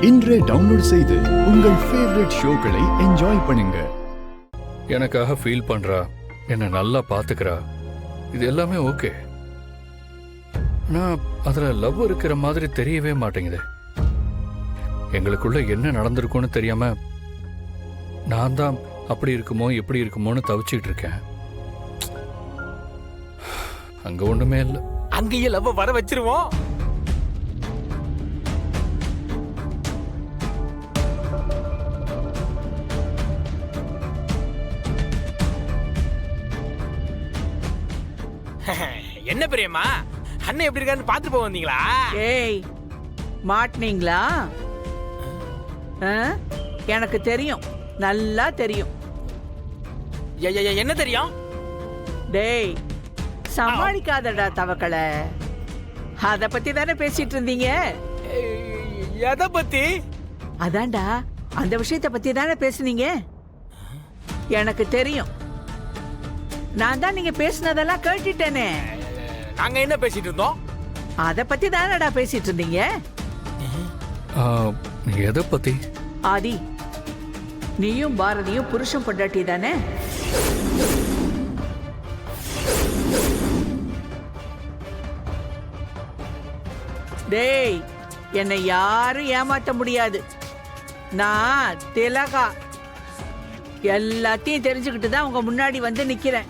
இன்றே டவுன்லோட் செய்து உங்கள் ஃபேவரட் ஷோக்களை என்ஜாய் பண்ணுங்க. எனக்காக ஃபீல் பண்றா, என்ன நல்லா பாத்துக்கிறா, இது எல்லாமே ஓகே. நான் அதுல லவ் இருக்கிற மாதிரி தெரியவே மாட்டேங்குது. எங்களுக்குள்ள என்ன நடந்திருக்கும்னு தெரியாம நான் தான் அப்படி இருக்குமோ எப்படி இருக்குமோன்னு தவிச்சிட்டு இருக்கேன். அங்க ஒண்ணுமே இல்ல. அங்கேயே லவ் வர வச்சிருவோம். என்ன பிரியமா, அண்ணன் எப்படி இருக்கான்னு பாத்துட்டு போக வந்தீங்களா? ஏய், மாட்டினீங்களா? எனக்கு தெரியும், நல்லா தெரியும். என்ன தெரியும்? டேய், சமாளிக்காதடா தவக்கல. அத பத்தி தானே பேசிட்டு இருந்தீங்க. எதை பத்தி? அதான்டா, அந்த விஷயத்த பத்தி தானே பேசுனீங்க. எனக்கு தெரியும், நான் தான் நீங்க பேசுனதெல்லாம் கேட்டுட்டேனே. நாங்க என்ன பேசிட்டு இருந்தோம்? அத பத்தி தானடா பேசிட்டு இருந்தீங்க. எதை பத்தி? ஆதி, நீயும் பாரதியும் புருஷன் பொண்டாட்டி தானே? டேய், என்னை யாரும் ஏமாத்த முடியாது. நான் திலகா. எல்லாத்தையும் தெரிஞ்சுக்கிட்டு தான் உங்க முன்னாடி வந்து நிக்கிறேன்.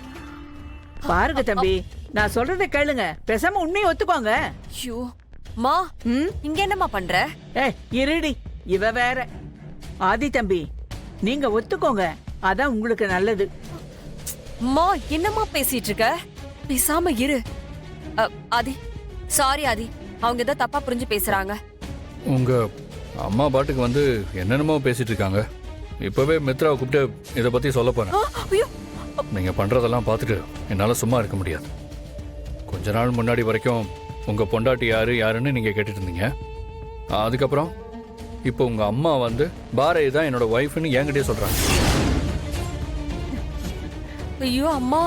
பாருங்க தம்பி, நான் சொல்றதை கேளுங்க. பேசாம உண்மையை ஒத்துக்கோங்க. ஐயோ மா, இங்க என்னம்மா பண்ற? இருடி, இவ வேற. ஆதி தம்பி, நீங்க ஒத்துக்கோங்க, அதான் உங்களுக்கு நல்லது. மா, என்னம்மா பேசிட்டு இருக்க? பேசாம இரு. ஆதி, சாரி ஆதி, அவங்க ஏதோ தப்பா புரிஞ்சு பேசுறாங்க. உங்க அம்மா பாட்டுக்கு வந்து என்னென்னமோ பேசிட்டு இருக்காங்க. இப்பவே மித்ராவை கூப்பிட்டு இதை பத்தி சொல்ல போறேன். நீங்க பண்றதெல்லாம் பார்த்துட்டு என்னால சும்மா இருக்க முடியாது. கொஞ்ச நாள் முன்னாடி வரைக்கும் உங்க பொண்டாட்டி யாரு யாருன்னு நீங்க கேட்டுட்டு இருந்தீங்க. அதுக்கப்புறம் இப்போ உங்க அம்மா வந்து பாரதி தான் என்னோட ஒய்ஃப்னு என்கிட்டயே சொல்றாங்க. ஐயோ அம்மா,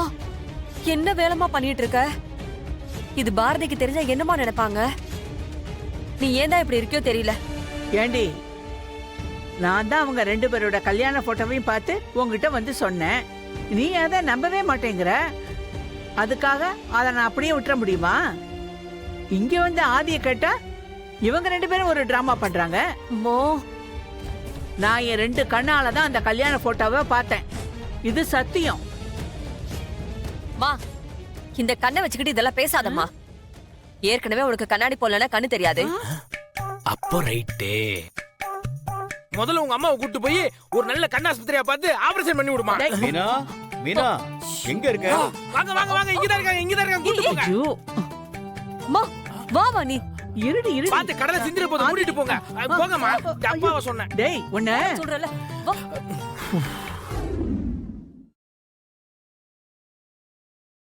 என்ன வேலைமா பண்ணிட்டு இருக்க? இது பாரதிக்கு தெரிஞ்சா என்னமா நினைப்பாங்க? நீ ஏன் தான் இப்படி இருக்கியோ தெரியல. ஏண்டி, நான் தான் அவங்க ரெண்டு பேரோட கல்யாண போட்டோவையும் பார்த்து உங்ககிட்ட வந்து சொன்னேன். நீ அதை நம்பவே மாட்டேங்கிற. அதுக்காக அதை நான் அப்படியே விட்டுற முடியுமா? இங்க வந்து ஆதியை கேட்டா இவங்க ரெண்டு பேரும் ஒரு டிராமா பண்றாங்க. நான் என் ரெண்டு கண்ணால தான் அந்த கல்யாண போட்டோவை பார்த்தேன். இது சத்தியம். மா, இந்த கண்ணை வச்சுக்கிட்டு இதெல்லாம் பேசாதம்மா. ஏற்கனவே உனக்கு கண்ணாடி போடலன்னா கண்ணு தெரியாது. அப்போ ரைட்டே. முதல்ல உங்க அம்மாவை கூட்டு போய் ஒரு நல்ல கண்ணாஸ்பத்திரியா பார்த்து ஆபரேஷன் பண்ணி விடுமா. மீனா, மீனா எங்க இருக்க? வாங்க வாங்க வாங்க, இங்க தான் இருக்காங்க, இங்க தான் இருக்காங்க, கூட்டு போங்க. மா, வா வா, நீ இருடி இருடி. பாத்து கடலை சிந்திர போது கூட்டிட்டு போங்க. போங்கம்மா, அப்பாவை சொன்னேன். டேய், உன்ன சொல்றல வா.